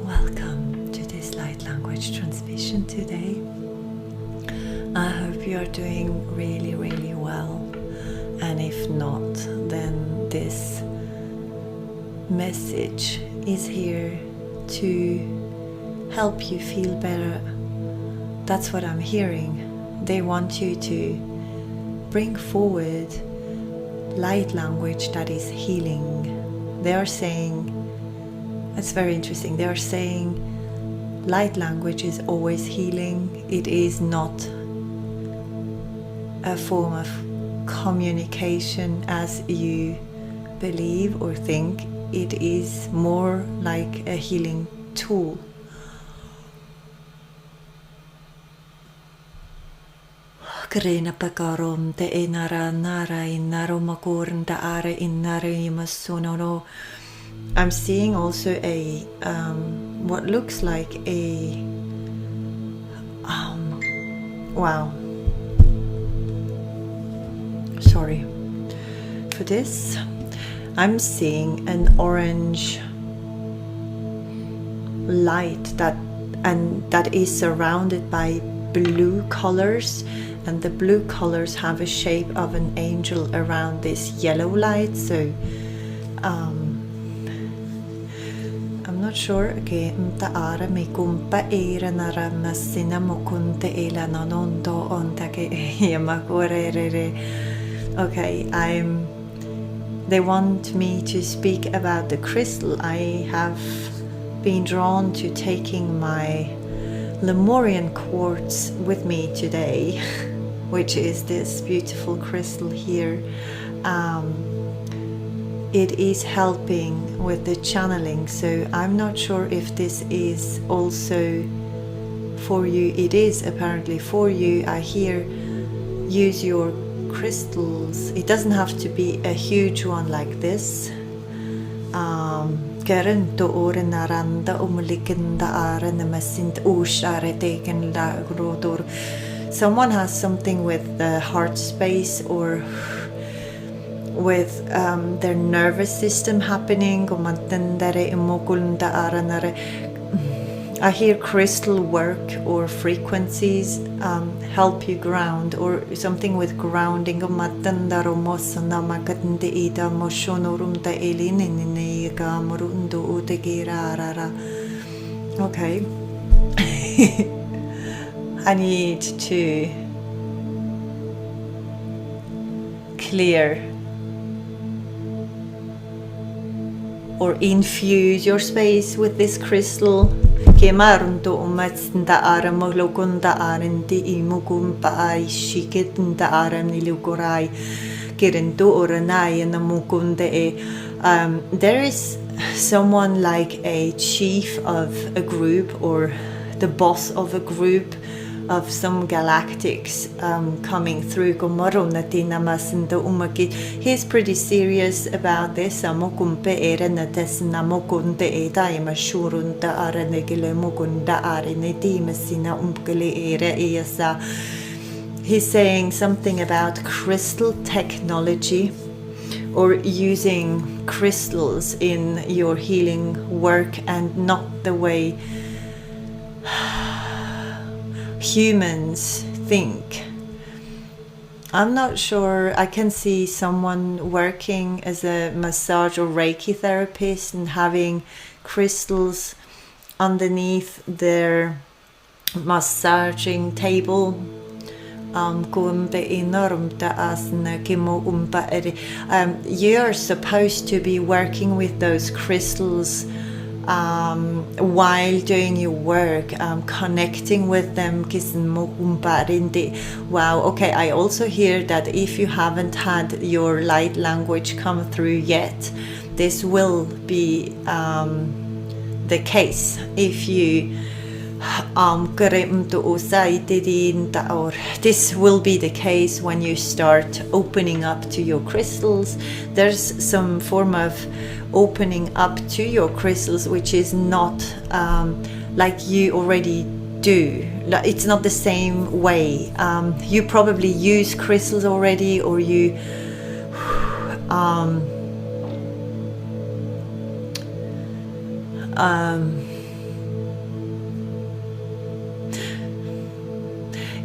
Welcome to this light language transmission today. I hope you are doing really, really well. And if not, then this message is here to help you feel better. That's what I'm hearing. They want you to bring forward light language that is healing. They are saying, it's very interesting, they are saying light language is always healing. It is not a form of communication as you believe or think. It is more like a healing tool. I'm seeing also a what looks like a wow, sorry for this. I'm seeing an orange light that is surrounded by blue colors, and the blue colors have a shape of an angel around this yellow light. So I'm not sure. Okay, they want me to speak about the crystal. I have been drawn to taking my Lemurian quartz with me today, which is this beautiful crystal here. It is helping with the channeling, so I'm not sure if this is also for you. It is apparently for you. I hear use your crystals. It doesn't have to be a huge one like this. Someone has something with the heart space or with their nervous system happening. I hear crystal work or frequencies help you ground, or something with grounding. Okay. I need to clear or infuse your space with this crystal. There is someone like a chief of a group or the boss of a group of some galactics coming through. He's pretty serious about this. He's saying something about crystal technology or using crystals in your healing work, and not the way humans think. I'm not sure. I can see someone working as a massage or Reiki therapist and having crystals underneath their massaging table. You're supposed to be working with those crystals while doing your work, connecting with them. Wow, okay, I also hear that if you haven't had your light language come through yet, this will be the case. If you or this will be the case when you start opening up to your crystals. There's some form of opening up to your crystals which is not like you already do. It's not the same way. You probably use crystals already, or you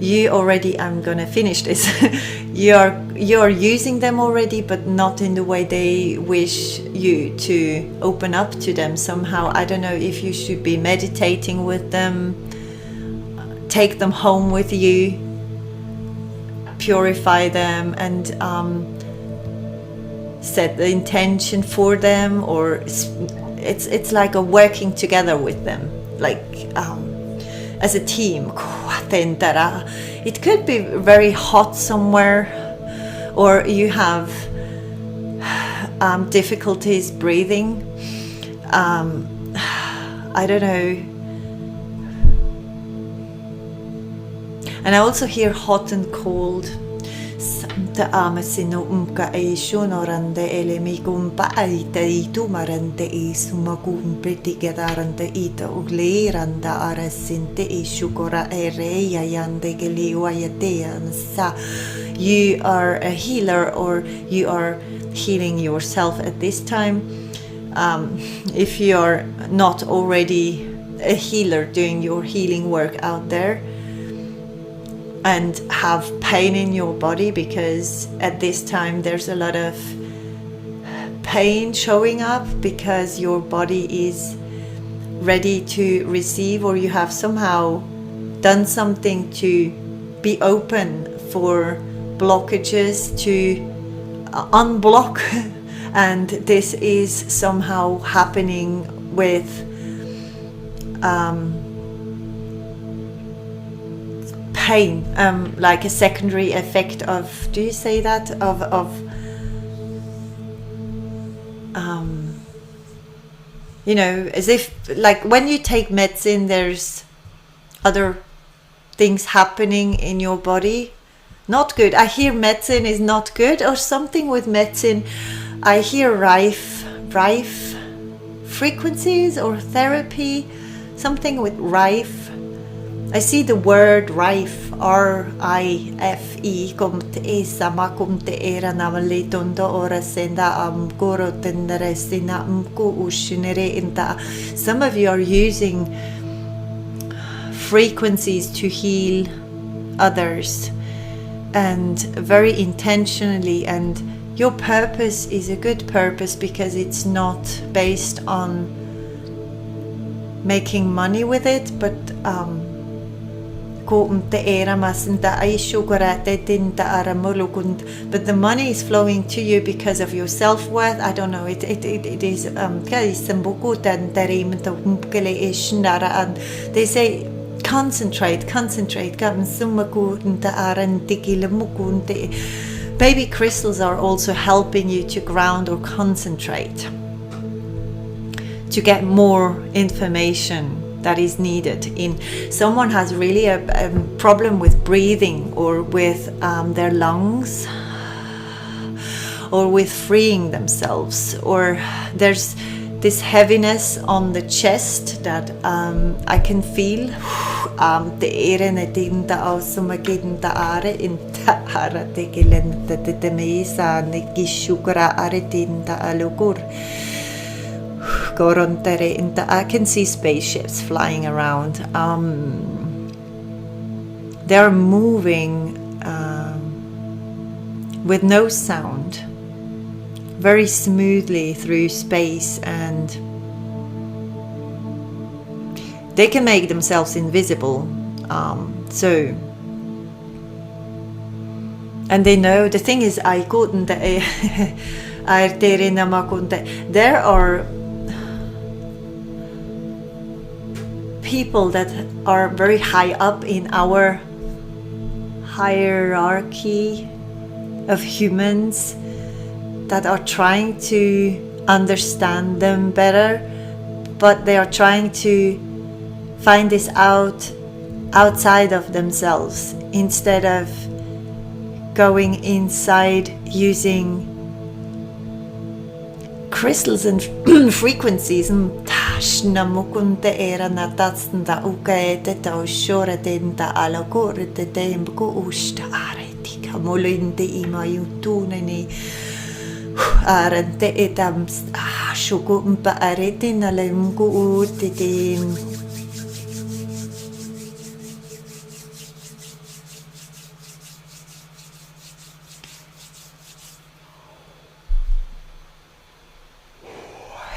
you already, I'm gonna finish this. you're using them already, but not in the way they wish you to open up to them somehow. I don't know if you should be meditating with them, take them home with you, purify them, and set the intention for them, or it's like a working together with them, like as a team. It could be very hot somewhere, or you have difficulties breathing. I don't know. And I also hear hot and cold. Santa amasino e shonorande elemigumpa aitu marante e sumagun pritigadarante ita ugleiranda arasinte e shukora ereya yande geliwayateansa. You are a healer, or you are healing yourself at this time. If you are not already a healer doing your healing work out there, and have pain in your body, because at this time there's a lot of pain showing up because your body is ready to receive, or you have somehow done something to be open for blockages to unblock. And this is somehow happening with pain, like a secondary effect of, do you say that, of you know, as if like when you take medicine, there's other things happening in your body. Not good. I hear medicine is not good, or something with medicine. I hear rife frequencies, or therapy, something with rife. I see the word rife, R-I-F-E, komt esama komt era namaletondo ora senda goro tenderesina ushinere inta. Some of you are using frequencies to heal others, and very intentionally, and your purpose is a good purpose, because it's not based on making money with it, but but the money is flowing to you because of your self-worth. I don't know, it is and they say concentrate. Baby crystals are also helping you to ground or concentrate, to get more information that is needed. In someone has really a problem with breathing, or with their lungs, or with freeing themselves, or there's this heaviness on the chest that I can feel. I can see spaceships flying around. They're moving with no sound, very smoothly through space, and they can make themselves invisible. And they know, the thing is, there are people that are very high up in our hierarchy of humans that are trying to understand them better, but they are trying to find this outside of themselves instead of going inside using crystals and frequencies.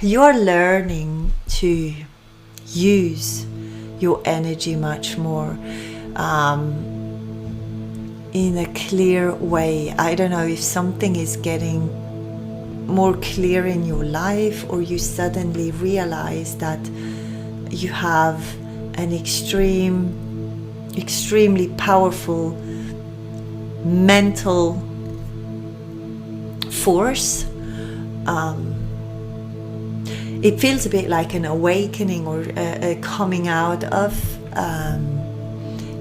You are learning to use your energy much more in a clear way. I don't know if something is getting more clear in your life, or you suddenly realize that you have an extremely powerful mental force. It feels a bit like an awakening, or a coming out of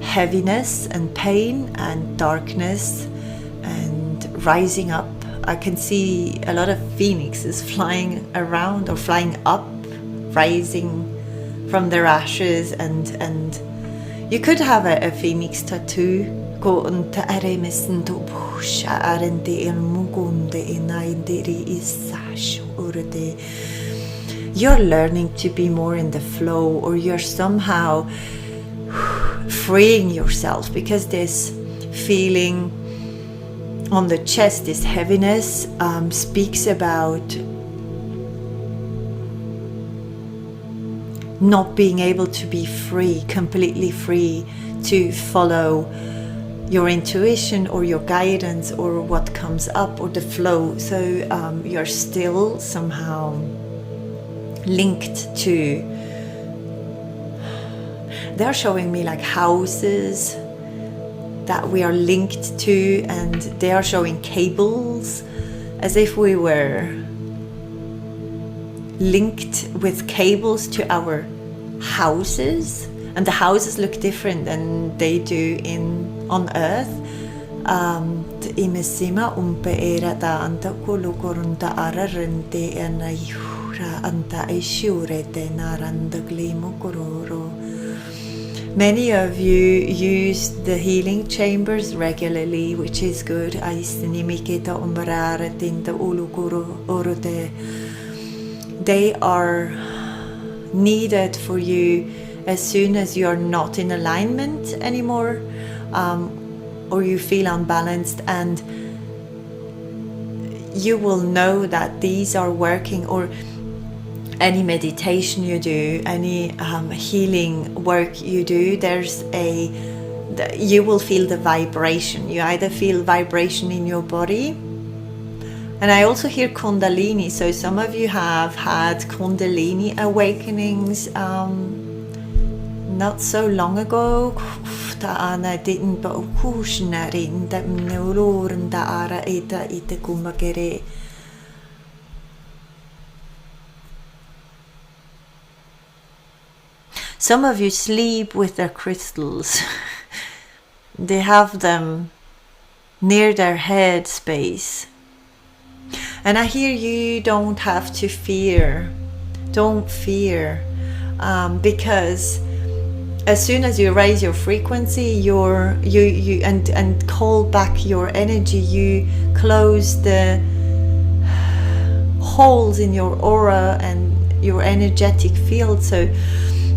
heaviness and pain and darkness and rising up. I can see a lot of phoenixes flying around or flying up, rising from their ashes, and you could have a phoenix tattoo. You're learning to be more in the flow, or you're somehow freeing yourself, because this feeling on the chest, this heaviness, speaks about not being able to be free, completely free to follow your intuition or your guidance or what comes up or the flow. So you're still somehow linked to, they're showing me like houses that we are linked to, and they are showing cables as if we were linked with cables to our houses, and the houses look different than they do on earth. Many of you use the healing chambers regularly, which is good. They are needed for you as soon as you are not in alignment anymore, or you feel unbalanced, and you will know that these are working. Or any meditation you do, any healing work you do, you will feel the vibration. You either feel vibration in your body, and I also hear Kundalini. So some of you have had Kundalini awakenings not so long ago. Some of you sleep with their crystals. They have them near their head space. And I hear you don't have to fear. Don't fear. Because as soon as you raise your frequency, and call back your energy, you close the holes in your aura and your energetic field, so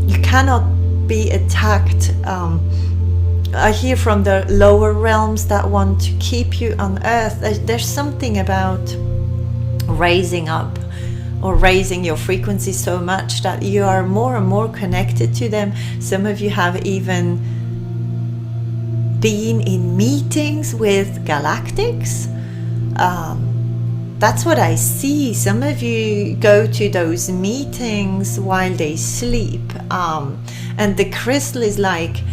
you cannot be attacked. I hear from the lower realms that want to keep you on earth. There's something about raising up or raising your frequency so much that you are more and more connected to them. Some of you have even been in meetings with galactics. that's what I see. Some of you go to those meetings while they sleep, and the crystal is like,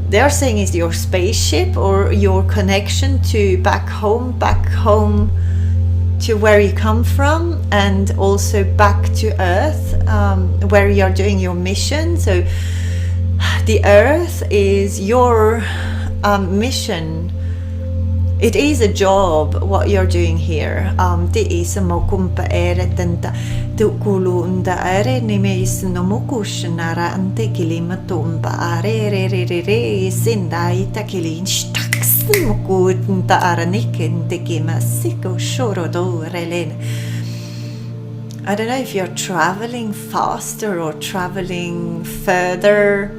they're saying is your spaceship or your connection to back home to where you come from, and also back to Earth, where you're doing your mission. So the Earth is your mission. It is a job what you're doing here. Det är som att komma ärendenta tukulu unda are ni me is no mokushnara ante kilimatumba are sinda itakilin staks mokunda araniken tekima siko shorodo relen. I don't know if you're traveling faster or traveling further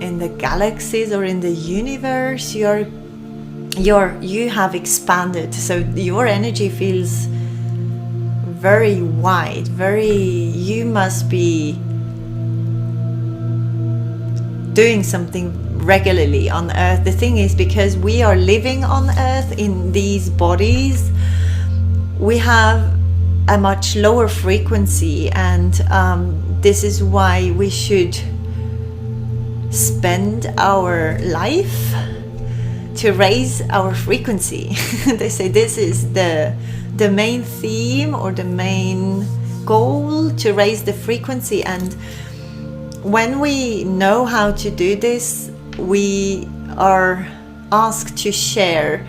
in the galaxies or in the universe. You have expanded, so your energy feels very wide, you must be doing something regularly on Earth. The thing is, because we are living on Earth in these bodies, we have a much lower frequency, and this is why we should spend our life to raise our frequency. They say this is the main theme or the main goal, to raise the frequency. And when we know how to do this, we are asked to share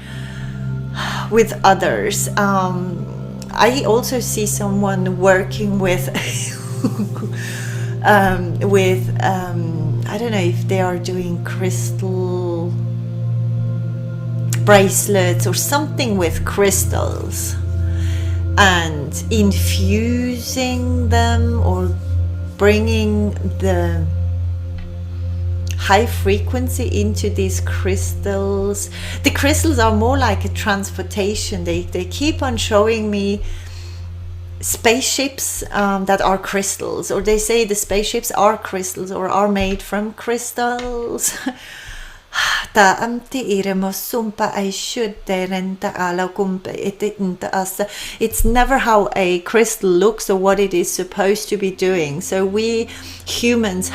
with others. I also see someone working with I don't know if they are doing crystal bracelets or something with crystals, and infusing them or bringing the high frequency into these crystals. The crystals are more like a transportation. They keep on showing me spaceships that are crystals, or they say the spaceships are crystals or are made from crystals. It's never how a crystal looks or what it is supposed to be doing. So we humans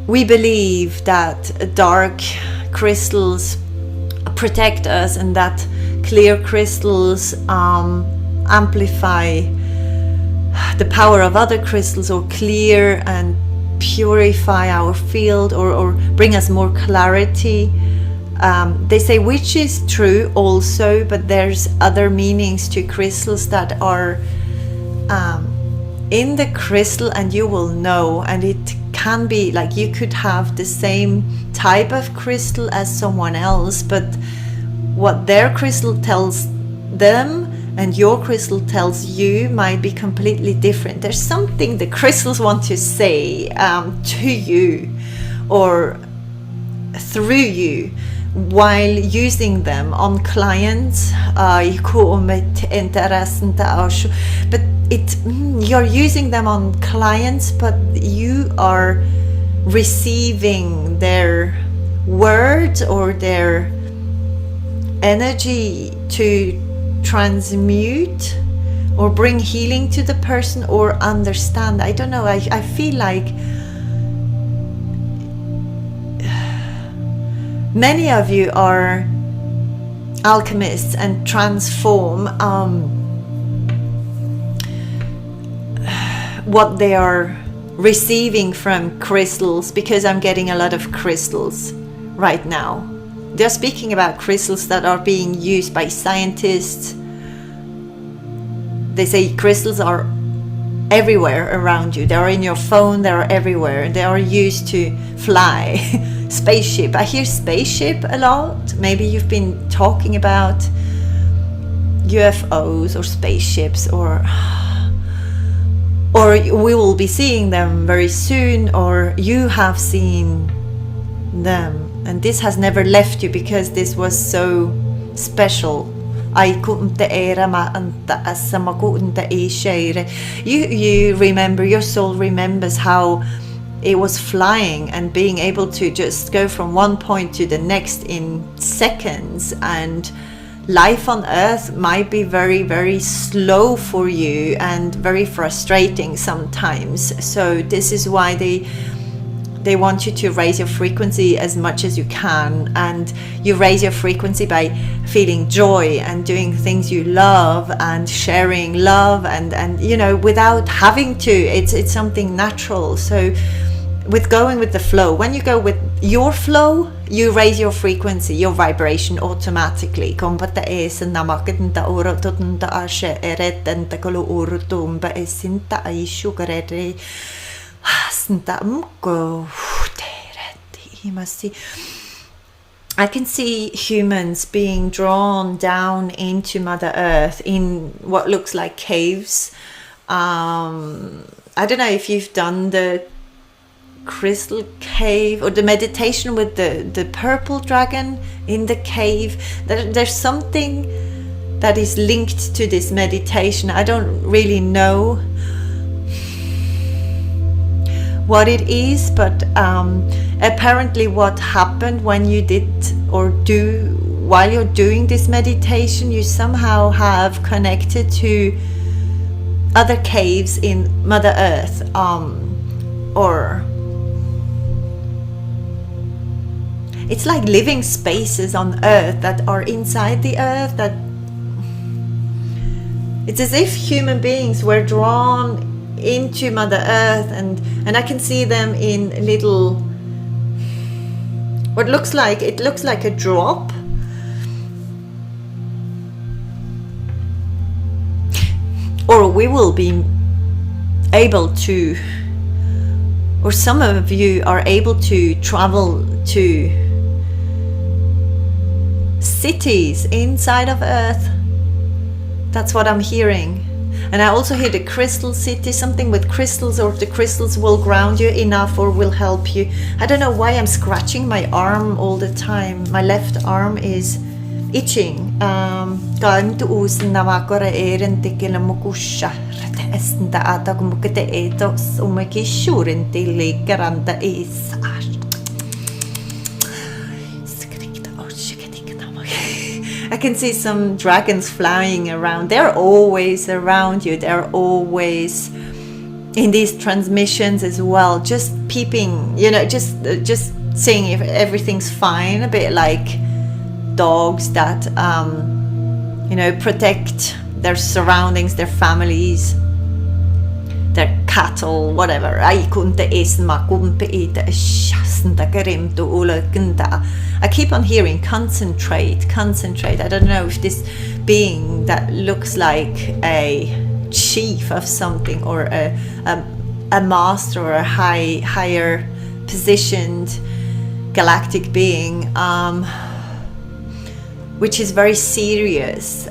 we believe that dark crystals protect us, and that clear crystals amplify the power of other crystals, or clear and purify our field, or bring us more clarity. They say, which is true also, but there's other meanings to crystals that are in the crystal, and you will know. And it can be like you could have the same type of crystal as someone else, but what their crystal tells them and your crystal tells you might be completely different. There's something the crystals want to say to you or through you while using them on clients. But you're using them on clients, but you are receiving their words or their energy to transmute or bring healing to the person or understand. I don't know, I feel like many of you are alchemists and transform what they are receiving from crystals, because I'm getting a lot of crystals right now. They're speaking about crystals that are being used by scientists. They say crystals are everywhere around you. They are in your phone, they are everywhere. They are used to fly. Spaceship. I hear spaceship a lot. Maybe you've been talking about UFOs or spaceships, or we will be seeing them very soon, or you have seen them. And this has never left you, because this was so special. You remember, your soul remembers how it was flying and being able to just go from one point to the next in seconds, and life on earth might be very, very slow for you and very frustrating sometimes. So this is why they want you to raise your frequency as much as you can, and you raise your frequency by feeling joy and doing things you love and sharing love and you know, without having to. It's something natural. So with going with the flow, when you go with your flow, you raise your frequency, your vibration automatically. I can see humans being drawn down into Mother Earth in what looks like caves. I don't know if you've done the crystal cave or the meditation with the purple dragon in the cave. There's something that is linked to this meditation. I don't really know what it is, but apparently what happened when you did or do while you're doing this meditation, you somehow have connected to other caves in Mother Earth, or it's like living spaces on Earth that are inside the Earth, that it's as if human beings were drawn into Mother Earth, and I can see them in little, what looks like, it looks like a drop, or we will be able to, or some of you are able to travel to cities inside of Earth. That's what I'm hearing. And I also hear the crystal city, something with crystals, or the crystals will ground you enough or will help you. I don't know why I'm scratching my arm all the time. My left arm is itching. I can see some dragons flying around. They're always around you. They're always in these transmissions as well, just peeping, you know, just seeing if everything's fine. A bit like dogs that you know, protect their surroundings, their families, their cattle, whatever. I keep on hearing concentrate. I don't know if this being that looks like a chief of something, or a master, or a higher positioned galactic being, which is very serious.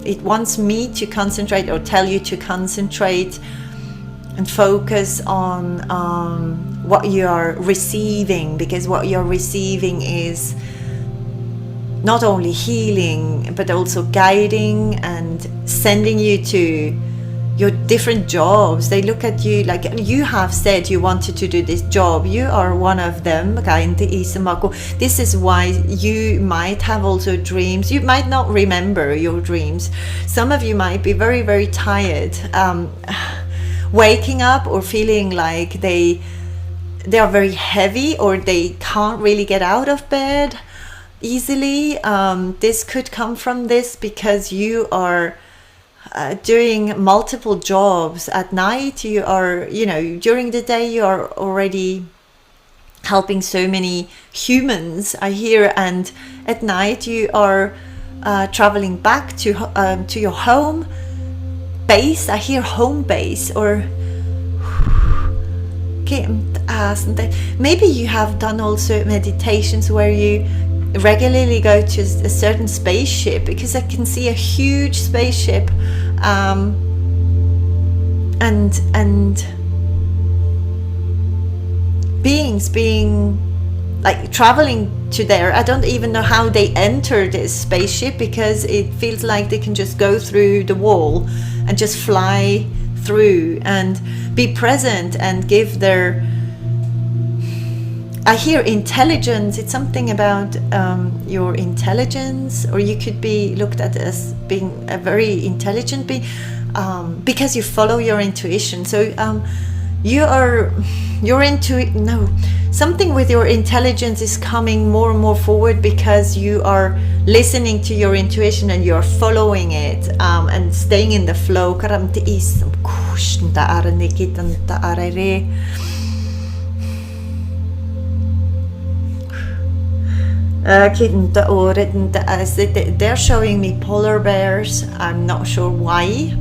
It wants me to concentrate, or tell you to concentrate and focus on what you are receiving, because what you're receiving is not only healing but also guiding and sending you to your different jobs. They look at you like, you have said you wanted to do this job, you are one of them. This is why you might have also dreams. You might not remember your dreams. Some of you might be very, very tired, waking up or feeling like they are very heavy, or they can't really get out of bed easily. This could come from this, because you are doing multiple jobs. At night you are, you know, during the day you are already helping so many humans, I hear, and at night you are traveling back to your home base. I hear home base, or maybe you have done also meditations where you regularly go to a certain spaceship, because I can see a huge spaceship, and beings being like traveling to there. I don't even know how they enter this spaceship, because it feels like they can just go through the wall and just fly through and be present and give their I hear intelligence. It's something about your intelligence, or you could be looked at as being a very intelligent being, because you follow your intuition. So something with your intelligence is coming more and more forward, because you are listening to your intuition and you're following it, and staying in the flow. They're showing me polar bears. I'm not sure why.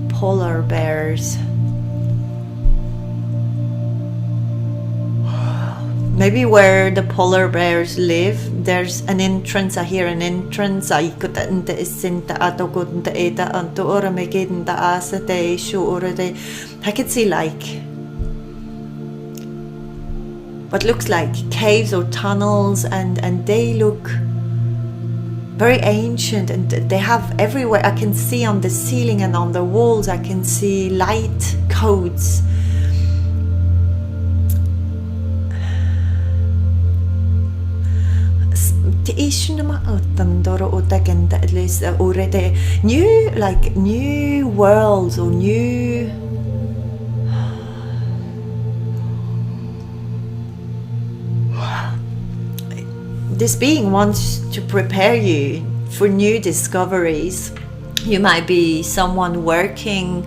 Polar bears. Maybe where the polar bears live, there's an entrance. I hear an entrance. I could I could see like what looks like caves or tunnels, and they look very ancient, and they have everywhere. I can see on the ceiling and on the walls, I can see light codes. New worlds, or new this being wants to prepare you for new discoveries. You might be someone working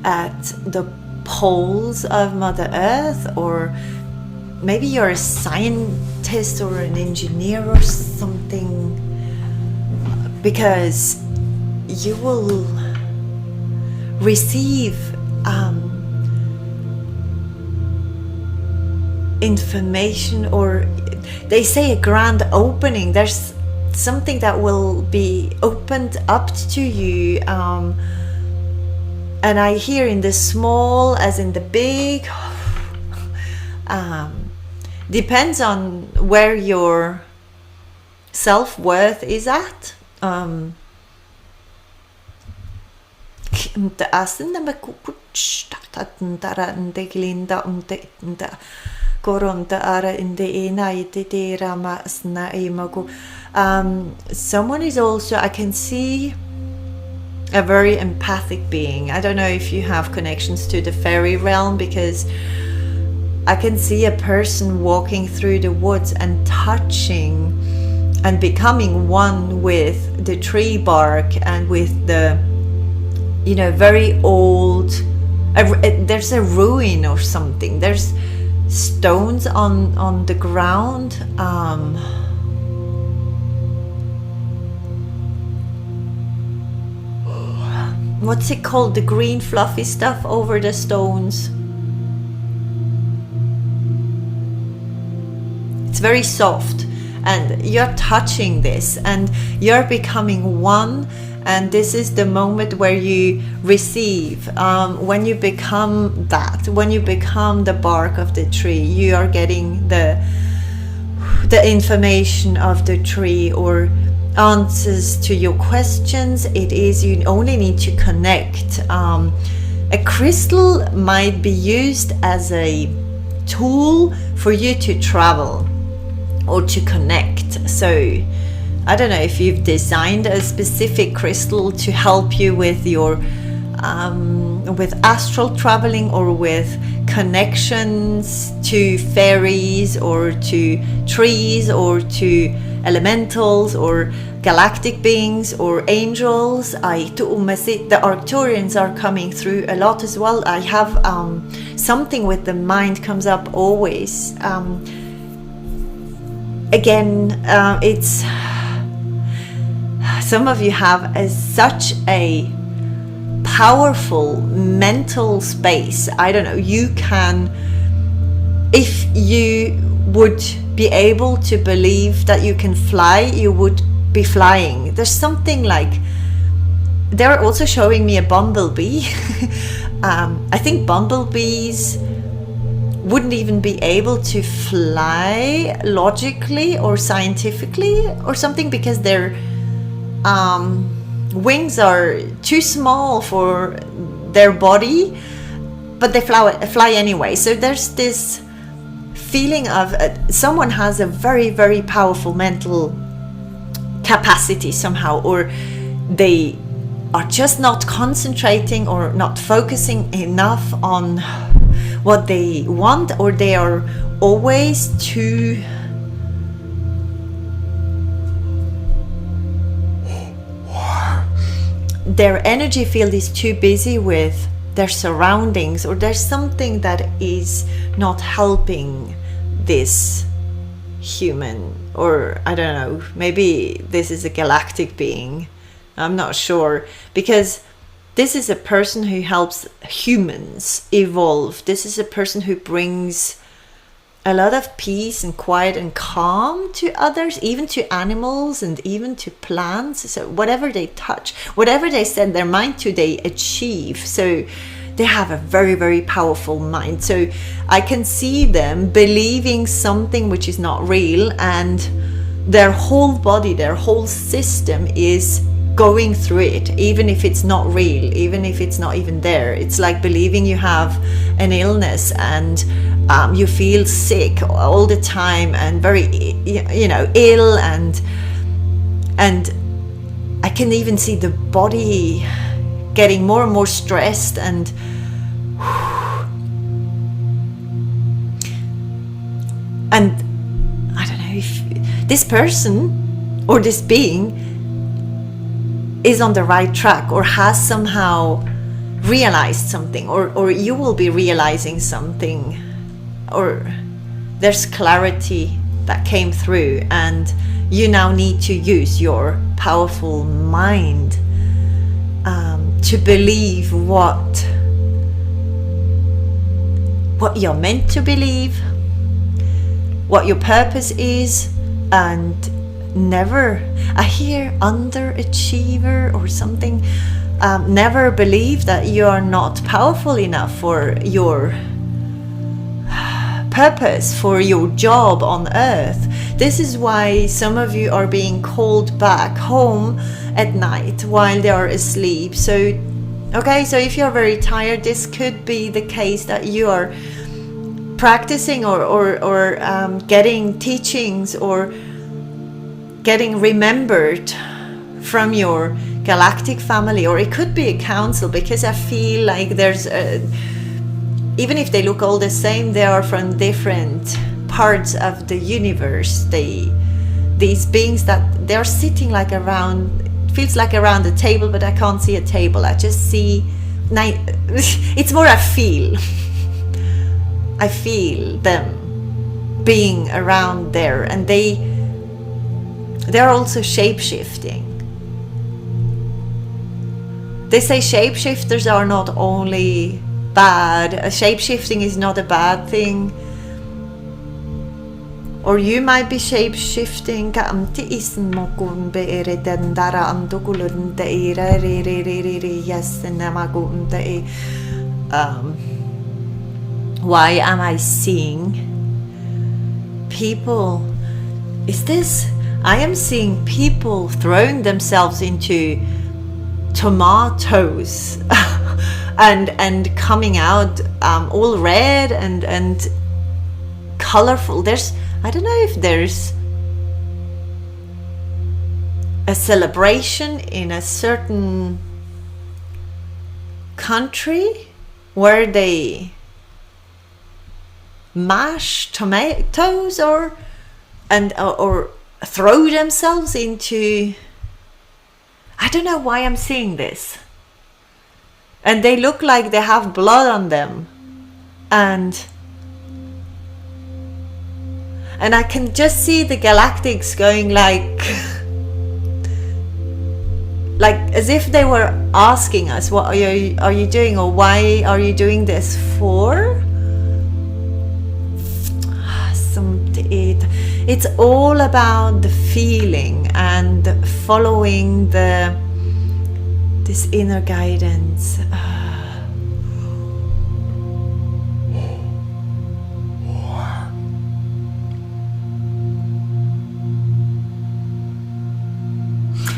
at the poles of Mother Earth, or maybe you're a scientist or an engineer or something, because you will receive information, or they say a grand opening. There's something that will be opened up to you, and I hear in the small as in the big. Depends on where your self-worth is at. Someone is also, I can see a very empathic being. I don't know if you have connections to the fairy realm, because I can see a person walking through the woods and touching and becoming one with the tree bark and with the, very old, there's a ruin or something. There's stones on the ground. What's it called? The green fluffy stuff over the stones. It's very soft, and you're touching this and you're becoming one, and this is the moment where you receive. When you become that, when you become the bark of the tree, you are getting the information of the tree, or answers to your questions. It is, you only need to connect. A crystal might be used as a tool for you to travel or to connect. So I don't know if you've designed a specific crystal to help you with your with astral traveling, or with connections to fairies, or to trees, or to elementals, or galactic beings, or angels. The Arcturians are coming through a lot as well. I have something with the mind comes up always. It's some of you have such a powerful mental space. I don't know, you can, if you would be able to believe that you can fly, you would be flying. There's something like, they're also showing me a bumblebee. I think bumblebees wouldn't even be able to fly logically or scientifically or something, because their wings are too small for their body, but they fly anyway. So there's this feeling of someone has a very, very powerful mental capacity somehow, or they are just not concentrating or not focusing enough on what they want, or they are always too their energy field is too busy with their surroundings, or there's something that is not helping this human, or I don't know, maybe this is a galactic being, I'm not sure, because this is a person who helps humans evolve. This is a person who brings a lot of peace and quiet and calm to others, even to animals and even to plants. So whatever they touch, whatever they set their mind to, they achieve. So they have a very, very powerful mind. So I can see them believing something which is not real, and their whole body, their whole system is going through it, even if it's not real, even if it's not even there. It's like believing you have an illness and you feel sick all the time and very, ill, and I can even see the body getting more and more stressed, and I don't know if this person or this being is on the right track, or has somehow realized something, or you will be realizing something, or there's clarity that came through, and you now need to use your powerful mind to believe what you're meant to believe, what your purpose is, and never, I hear underachiever or something, never believe that you are not powerful enough for your purpose, for your job on earth. This is why some of you are being called back home at night while they are asleep. So if you're very tired, this could be the case that you are practicing or getting teachings or getting remembered from your galactic family, or it could be a council, because I feel like there's even if they look all the same, they are from different parts of the universe. These beings that they're sitting like around, feels like around a table, but I can't see a table. I just see it's more I feel them being around there, and they're also shape-shifting. They say shapeshifters are not only bad. Shape-shifting is not a bad thing. Or you might be shape-shifting. Why am I seeing people? I am seeing people throwing themselves into tomatoes and coming out all red and colorful. I don't know if there's a celebration in a certain country where they mash tomatoes or throw themselves into, I don't know why I'm seeing this, and they look like they have blood on them, and I can just see the galactics going like as if they were asking us, what are you doing, or why are you doing this for? It's all about the feeling and following this inner guidance.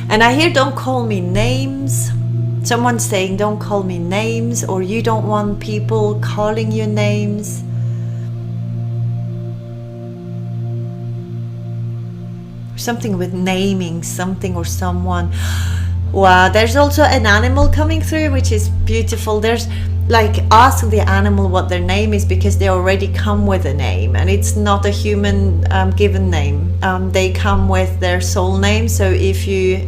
And I hear, don't call me names. Someone's saying, don't call me names, or you don't want people calling you names. Something with naming something or someone. Wow, there's also an animal coming through, which is beautiful. There's like, ask the animal what their name is, because they already come with a name, and it's not a human given name. They come with their soul name. So if you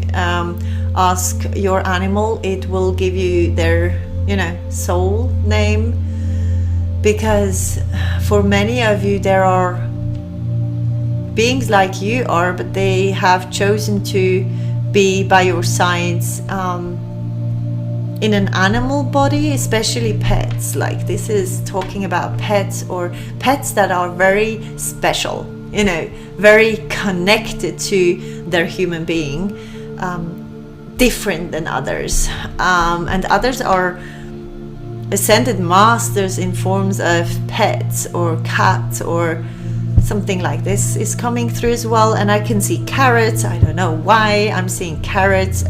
ask your animal, it will give you their, you know, soul name, because for many of you there are beings like you are, but they have chosen to be by your sides in an animal body, especially pets. Like, this is talking about pets, or pets that are very special, you know, very connected to their human being, different than others, and others are ascended masters in forms of pets or cats or something like this is coming through as well. And I can see carrots. I don't know why I'm seeing carrots.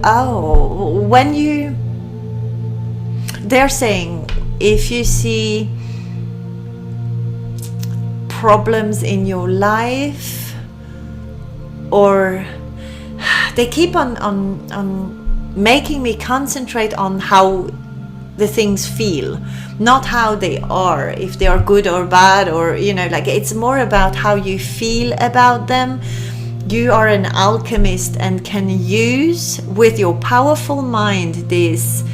Oh, when you, they're saying, if you see problems in your life, or they keep on making me concentrate on how the things feel, not how they are, if they are good or bad, or, you know, like, it's more about how you feel about them. You are an alchemist and can use with your powerful mind this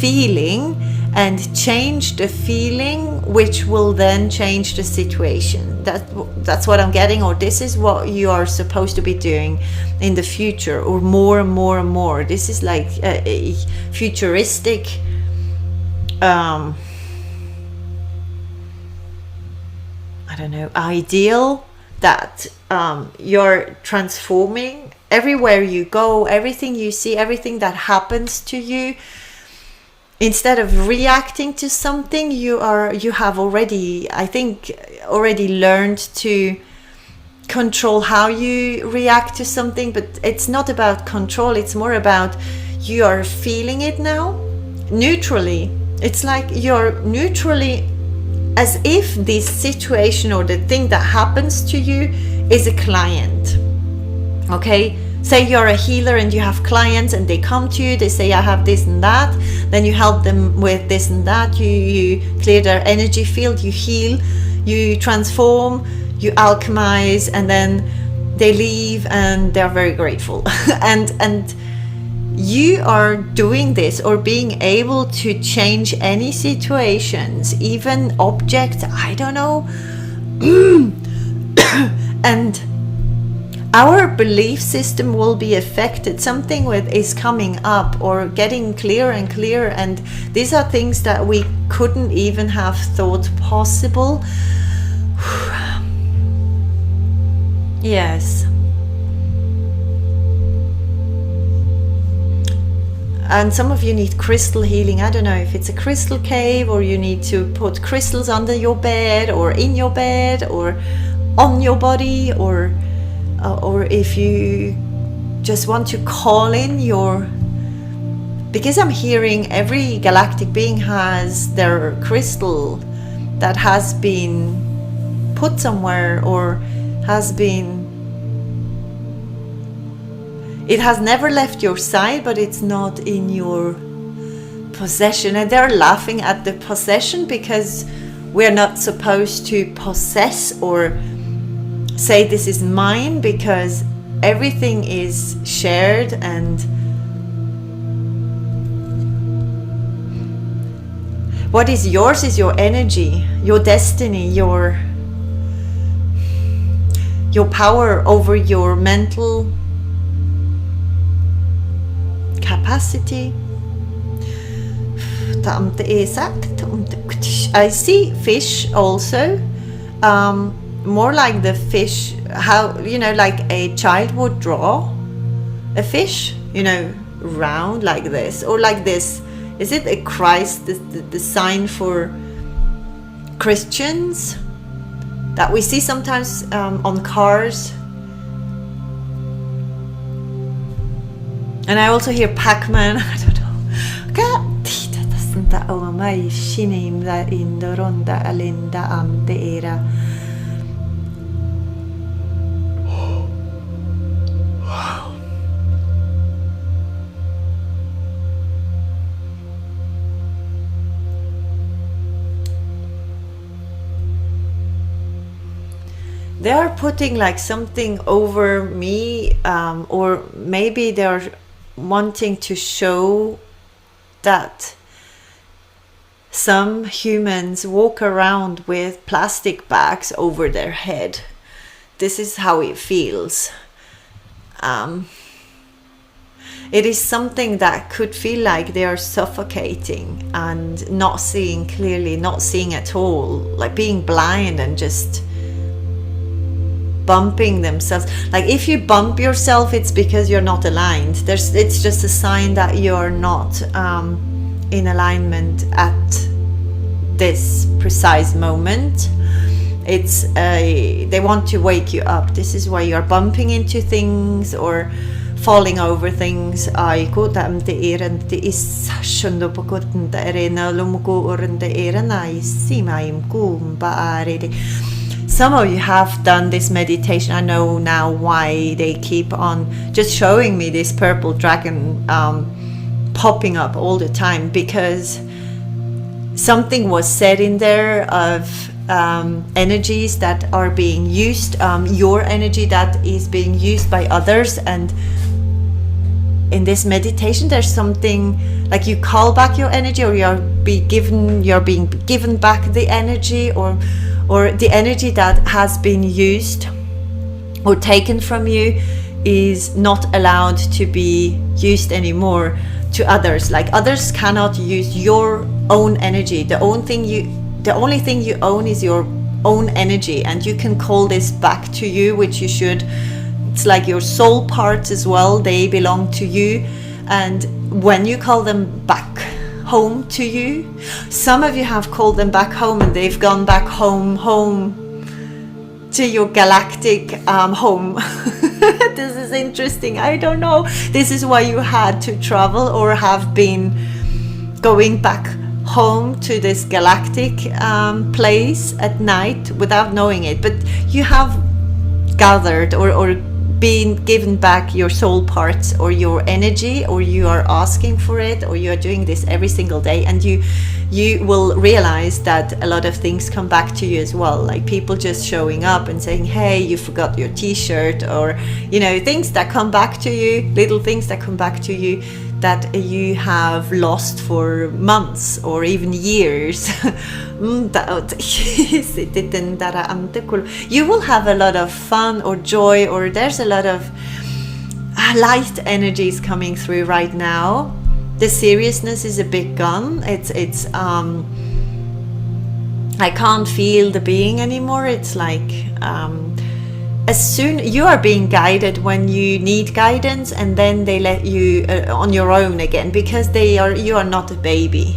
feeling and change the feeling, which will then change the situation. That's what I'm getting, or this is what you are supposed to be doing in the future, or more and more and more. This is like a futuristic I don't know, ideal that you're transforming everywhere you go, everything you see, everything that happens to you. Instead of reacting to something, you have already, I think, already learned to control how you react to something. But it's not about control, it's more about you are feeling it now neutrally. It's like you're neutrally, as if this situation or the thing that happens to you is a client. Okay, say you're a healer and you have clients and they come to you, they say, I have this and that, then you help them with this and that, you clear their energy field, you heal, you transform, you alchemize, and then they leave and they're very grateful. and you are doing this, or being able to change any situations, even objects, I don't know. And our belief system will be affected. Something is coming up or getting clearer and clearer, and these are things that we couldn't even have thought possible. Yes. And some of you need crystal healing. I don't know if it's a crystal cave, or you need to put crystals under your bed, or in your bed, or on your body, or if you just want to call in your, because I'm hearing every galactic being has their crystal that has been put somewhere, or has been, it has never left your side, but it's not in your possession. And they're laughing at the possession, because we're not supposed to possess or say this is mine, because everything is shared. And what is yours is your energy, your destiny, your power over your mental capacity. I see fish also, more like the fish, how, you know, like a child would draw a fish, you know, round like this, or like this is it a Christ, the sign for Christians that we see sometimes on cars? And I also hear Pac-Man. I don't know. They are putting like something over me, or maybe they're wanting to show that some humans walk around with plastic bags over their head. This is how it feels. It is something that could feel like they are suffocating and not seeing clearly, not seeing at all, like being blind and just bumping themselves. Like if you bump yourself, it's because you're not aligned. It's just a sign that you're not in alignment at this precise moment. They want to wake you up. This is why you're bumping into things or falling over things. Some of you have done this meditation. I know now why they keep on just showing me this purple dragon popping up all the time, because something was said in there of energies that are being used, your energy that is being used by others. And in this meditation there's something like you call back your energy, or you're being given back the energy, or the energy that has been used or taken from you is not allowed to be used anymore to others. Like others cannot use your own energy. The only thing you own is your own energy, and you can call this back to you, which you should. It's like your soul parts as well, they belong to you, and when you call them back home to you, some of you have called them back home and they've gone back home to your galactic home. This is interesting. I don't know, this is why you had to travel or have been going back home to this galactic place at night without knowing it, but you have gathered or being given back your soul parts or your energy, or you are asking for it, or you are doing this every single day, and you will realize that a lot of things come back to you as well, like people just showing up and saying, hey, you forgot your t-shirt, or things that come back to you, little things that come back to you that you have lost for months or even years. You will have a lot of fun or joy, or there's a lot of light energies coming through right now. The seriousness is a bit gone. It's I can't feel the being anymore. It's like as soon you are being guided when you need guidance, and then they let you on your own again, because you are not a baby.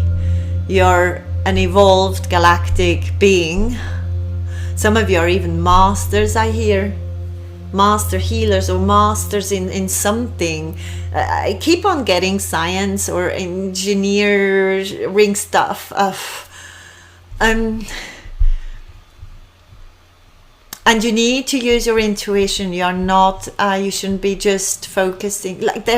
You're an evolved galactic being. Some of you are even masters, I hear. Master healers or masters in something. I keep on getting science or engineering stuff. And you need to use your intuition. You are not, you shouldn't be just focusing. Like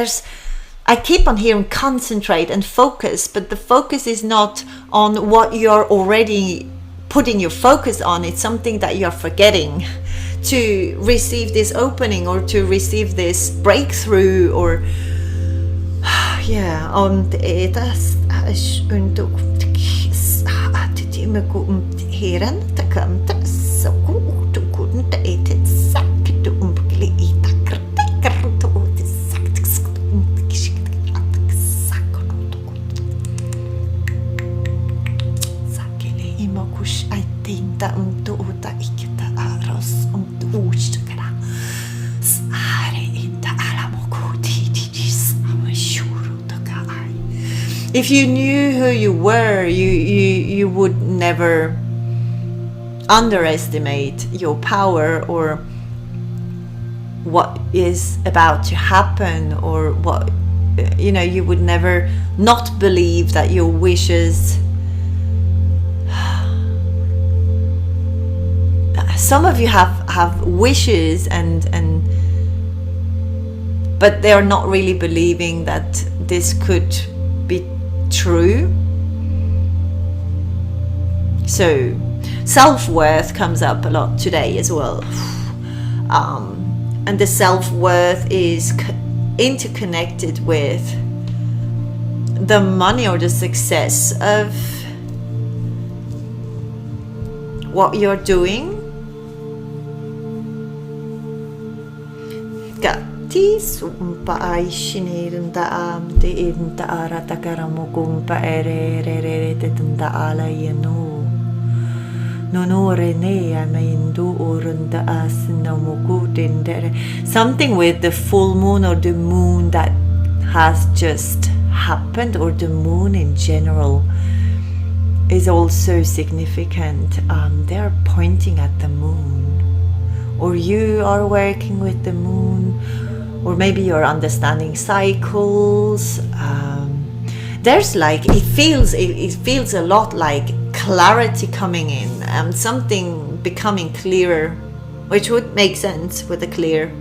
I keep on hearing concentrate and focus, but the focus is not on what you're already putting your focus on. It's something that you're forgetting to receive this opening or to receive this breakthrough, or yeah, If you knew who you were, you would never underestimate your power, or what is about to happen, or what, you know, you would never not believe that your wishes, some of you have wishes and but they are not really believing that this could be true. So self-worth comes up a lot today as well, and the self-worth is interconnected with the money or the success of what you're doing. Ti sumpa ai shinirunda am te inta ara takaramu kumpa ere te tunda ala yanu no rene amaindu urunda asnamuku dindere. Something with the full moon or the moon that has just happened, or the moon in general, is also significant. They're pointing at the moon, or you are working with the moon, or maybe you're understanding cycles. There's like, it feels a lot like clarity coming in, something becoming clearer, which would make sense with the clear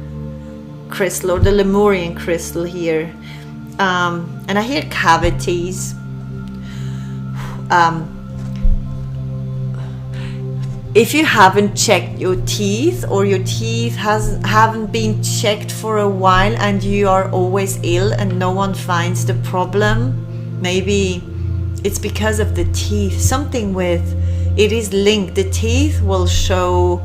crystal or the Lemurian crystal here. And I hear cavities. If you haven't checked your teeth, or your teeth haven't been checked for a while, and you are always ill and no one finds the problem, maybe it's because of the teeth. Something with it is linked. The teeth will show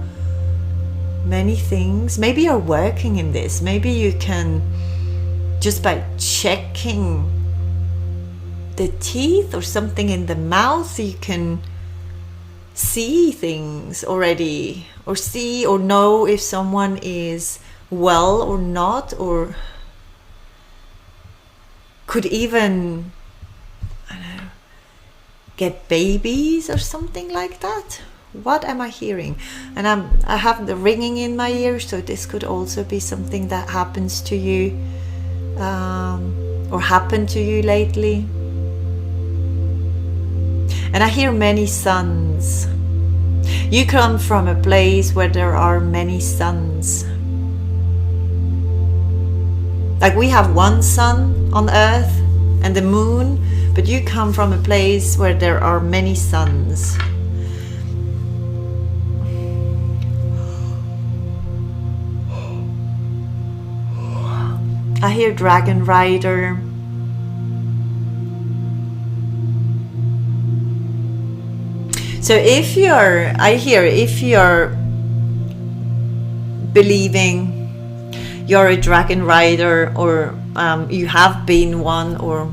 many things. Maybe you're working in this. Maybe you can, just by checking the teeth or something in the mouth, you can see things already, or see or know if someone is well or not, or could even, I don't know, get babies or something like that. What am I hearing? And I have the ringing in my ear, so this could also be something that happens to you, or happened to you lately. And I hear many suns. You come from a place where there are many suns. Like we have one sun on Earth and the moon, but you come from a place where there are many suns. I hear dragon rider. So if you're believing you're a dragon rider, or you have been one, or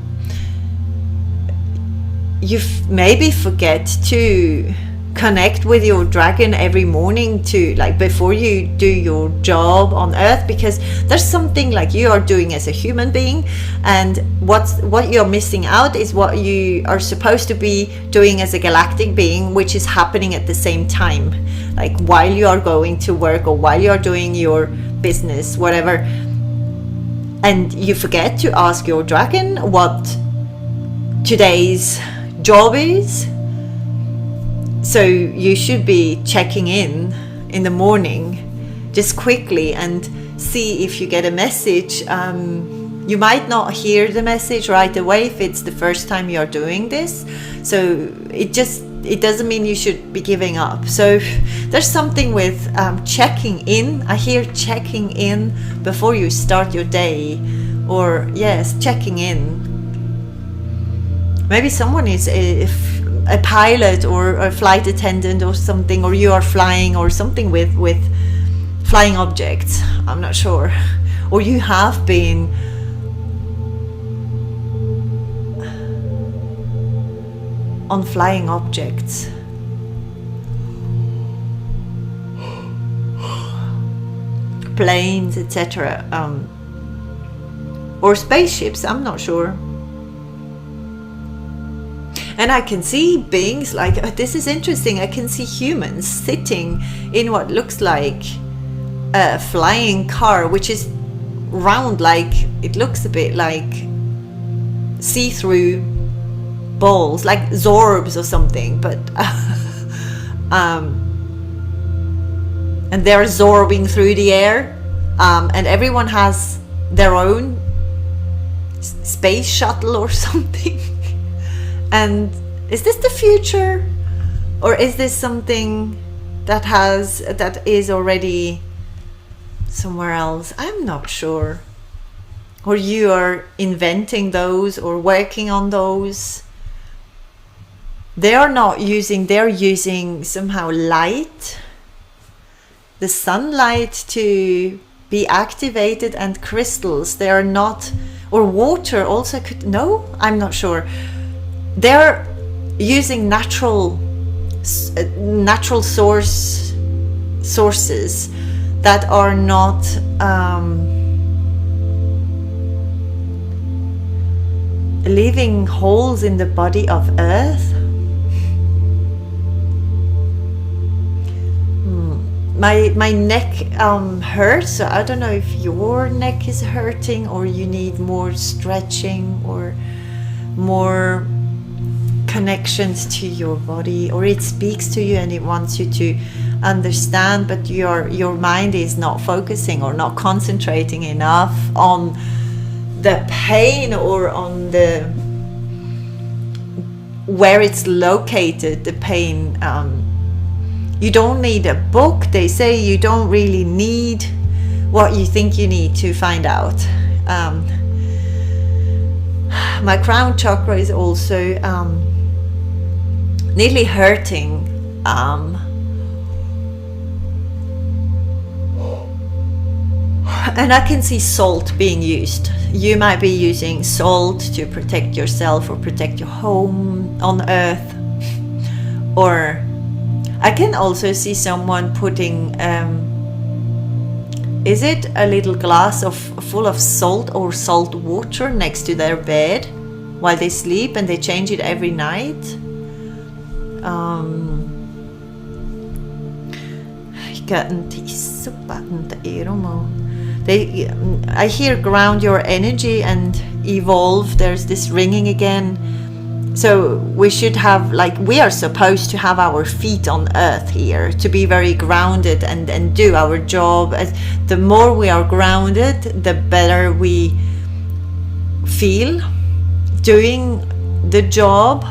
you maybe forget to connect with your dragon every morning, to like before you do your job on Earth, because there's something like you are doing as a human being, and what you're missing out is what you are supposed to be doing as a galactic being, which is happening at the same time, like while you are going to work or while you are doing your business, whatever, and you forget to ask your dragon what today's job is. So you should be checking in the morning, just quickly, and see if you get a message. You might not hear the message right away if it's the first time you're doing this. So it doesn't mean you should be giving up. So there's something with checking in. I hear checking in before you start your day, or yes, checking in. Maybe someone is a pilot or a flight attendant or something, or you are flying, or something with flying objects, I'm not sure, or you have been on flying objects. Planes, etc., or spaceships, I'm not sure. And I can see beings like, this is interesting, I can see humans sitting in what looks like a flying car, which is round, like it looks a bit like see-through balls, like Zorbs or something, but and they're zorbing through the air, and everyone has their own space shuttle or something. And is this the future, or is this something that is already somewhere else? I'm not sure. Or you are inventing those or working on those. They're using somehow light, the sunlight, to be activated, and crystals. They are not, or water also could, no, I'm not sure. They're using natural sources that are not leaving holes in the body of Earth. My neck hurts, so I don't know if your neck is hurting, or you need more stretching or more connections to your body, or it speaks to you and it wants you to understand, but your mind is not focusing or not concentrating enough on the pain or on the where it's located, the pain. You don't need a book. They say you don't really need what you think you need to find out. My crown chakra is also nearly hurting. And I can see salt being used. You might be using salt to protect yourself or protect your home on Earth. Or I can also see someone putting, is it a little glass full of salt or salt water next to their bed while they sleep, and they change it every night? I hear ground your energy and evolve. There's this ringing again. So we should have, like, we are supposed to have our feet on earth here, to be very grounded and do our job. The more we are grounded, the better we feel doing the job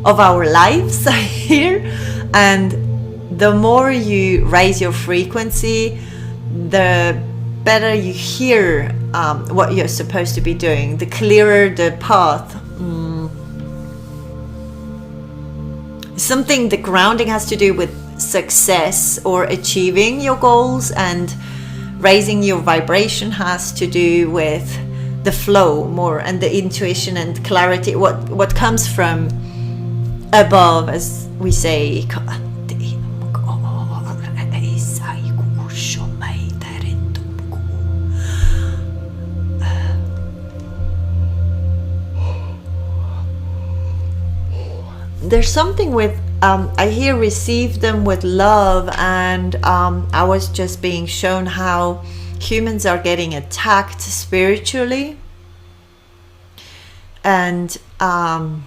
of our lives here. And the more you raise your frequency, the better you hear what you're supposed to be doing, the clearer the path. Something, the grounding has to do with success or achieving your goals, and raising your vibration has to do with the flow more, and the intuition and clarity, what comes from above, as we say. There's something with, I hear receive them with love, and I was just being shown how humans are getting attacked spiritually, and I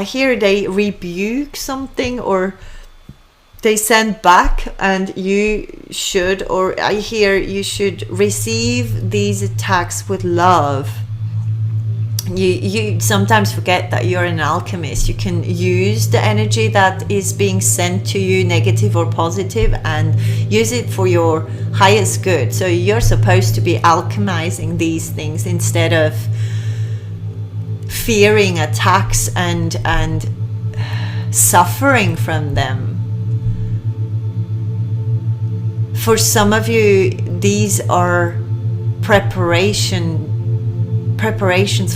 hear they rebuke something, or they send back, and you should, or I hear you should receive these attacks with love. You sometimes forget that you're an alchemist. You can use the energy that is being sent to you, negative or positive, and use it for your highest good. So you're supposed to be alchemizing these things instead of fearing attacks and suffering from them. For some of you, these are preparations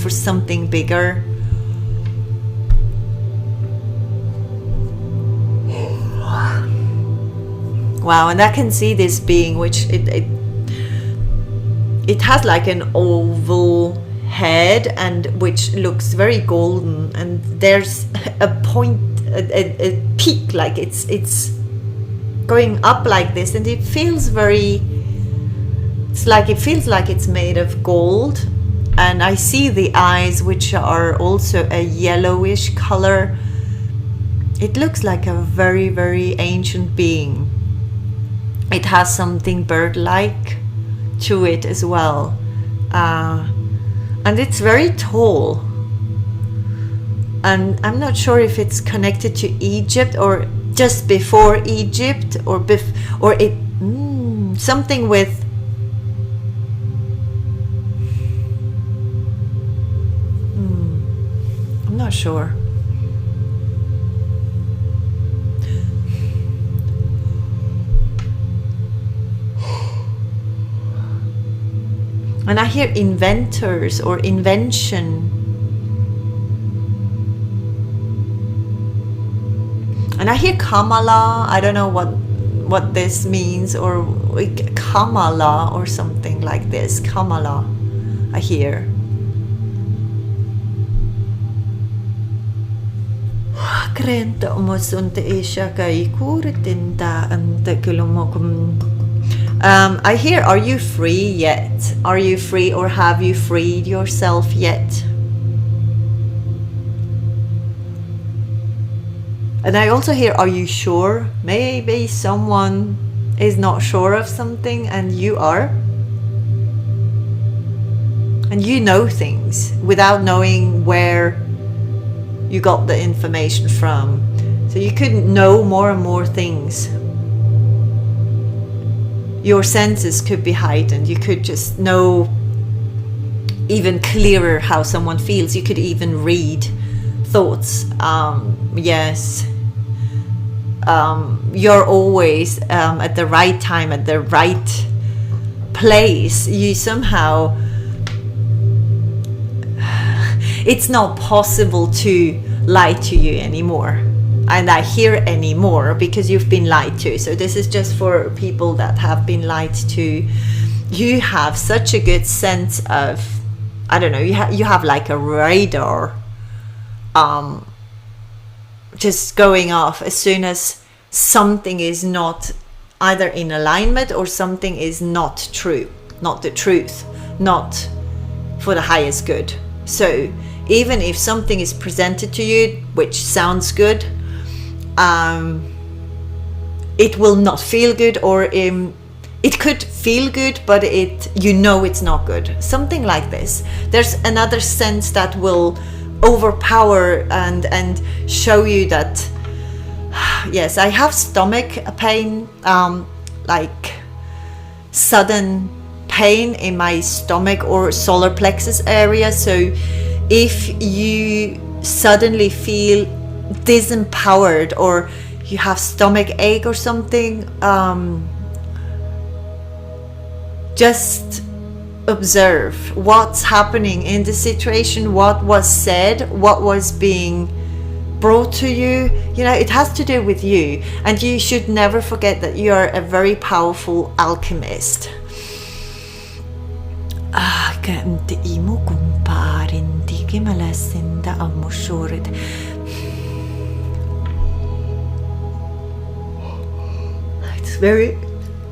for something bigger. Wow, and I can see this being, which it has like an oval head, and which looks very golden, and there's a point, a peak, like it's going up like this, and it feels very, it feels like it's made of gold. And I see the eyes, which are also a yellowish color. It looks like a very, very ancient being. It has something bird-like to it as well. And it's very tall. And I'm not sure if it's connected to Egypt or just before Egypt, or something with... I'm not sure. And I hear inventors or invention. And I hear Kamala. I don't know what this means, or Kamala or something like this. Kamala, I hear. I hear, are you free yet? Are you free, or have you freed yourself yet? And I also hear, are you sure? Maybe someone is not sure of something and you are. And you know things without knowing where you got the information from. So you could know more and more things. Your senses could be heightened. You could just know even clearer how someone feels. You could even read thoughts. Yes. You're always at the right time, at the right place. You somehow... It's not possible to lie to you anymore. And I hear anymore because you've been lied to. So this is just for people that have been lied to. You have such a good sense of, I don't know, you have like a radar just going off as soon as something is not either in alignment or something is not true, not the truth, not for the highest good. So even if something is presented to you which sounds good, it will not feel good, or it could feel good, but you know it's not good. Something like this. There's another sense that will overpower and show you that, yes, I have stomach pain, like sudden pain in my stomach or solar plexus area. So if you suddenly feel disempowered or you have stomach ache or something, just observe what's happening in the situation, what was said, what was being brought to you. You know, it has to do with you, and you should never forget that you are a very powerful alchemist. It's very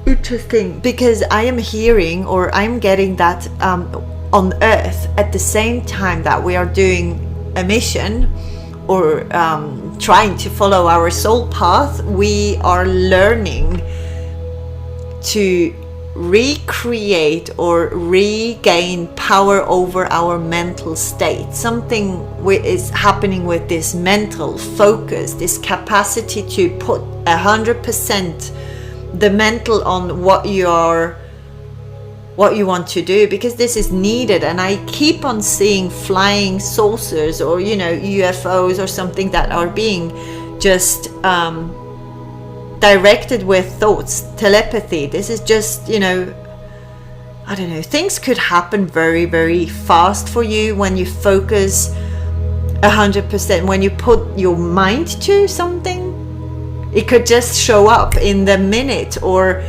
interesting because I am hearing, or I'm getting that on Earth at the same time that we are doing a mission or trying to follow our soul path, we are learning to recreate or regain power over our mental state. Something is happening with this mental focus, this capacity to put 100% the mental on what you want to do, because this is needed. And I keep on seeing flying saucers or, you know, UFOs or something that are being just directed with thoughts, telepathy. This is just, you know, I don't know, things could happen very, very fast for you when you focus 100%. When you put your mind to something, it could just show up in the minute, or,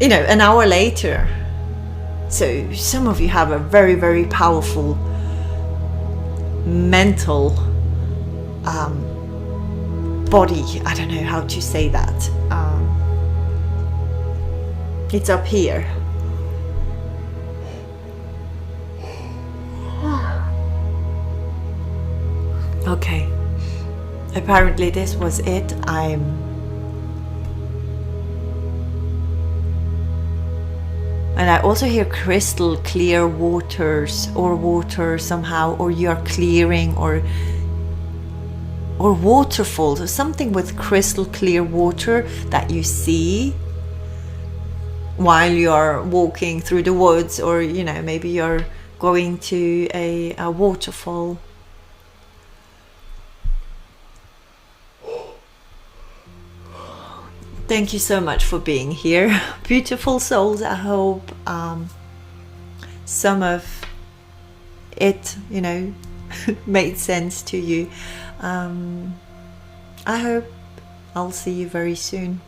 you know, an hour later. So some of you have a very, very powerful mental body. I don't know how to say that. It's up here. Okay. Apparently this was it. And I also hear crystal clear waters, or water somehow, or you're clearing, or waterfalls, or something with crystal clear water that you see while you're walking through the woods, or you know, maybe you're going to a waterfall. Thank you so much for being here, beautiful souls. I hope some of it, you know, made sense to you. I hope I'll see you very soon.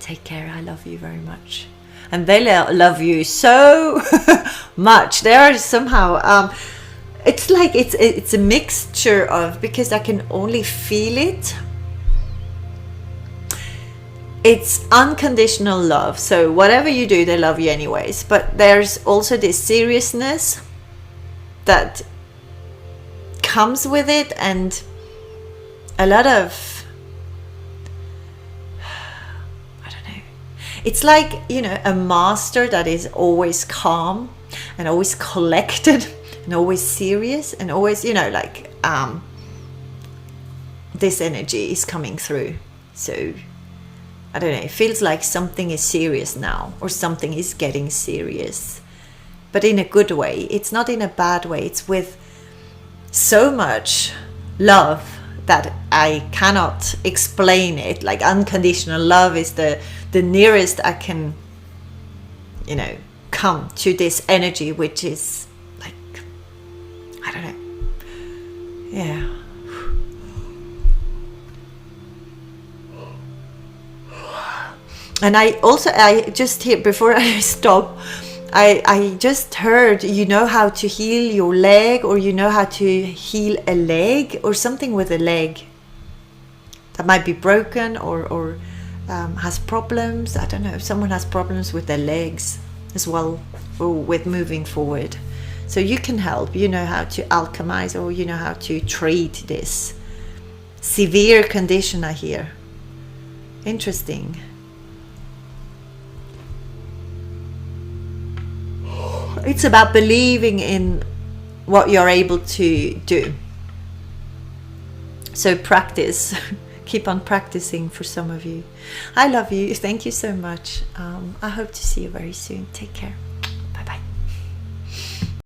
Take care. I love you very much, and they love you so much. They are somehow it's like it's a mixture of, because I can only feel it. It's unconditional love, so whatever you do, they love you anyways. But there's also this seriousness that comes with it, and a lot of, I don't know, it's like, you know, a master that is always calm and always collected and always serious and always, you know, like this energy is coming through. So I don't know, it feels like something is serious now, or something is getting serious, but in a good way. It's not in a bad way. It's with so much love that I cannot explain it. Like unconditional love is the nearest I can, you know, come to this energy, which is like, I don't know. Yeah. And I just hear, before I stop, I just heard, you know how to heal your leg, or you know how to heal a leg, or something with a leg that might be broken, or has problems. I don't know, if someone has problems with their legs as well, or with moving forward. So you can help, you know how to alchemize, or you know how to treat this severe condition, I hear. Interesting. It's about believing in what you're able to do. So practice. Keep on practicing for some of you. I love you. Thank you so much. I hope to see you very soon. Take care.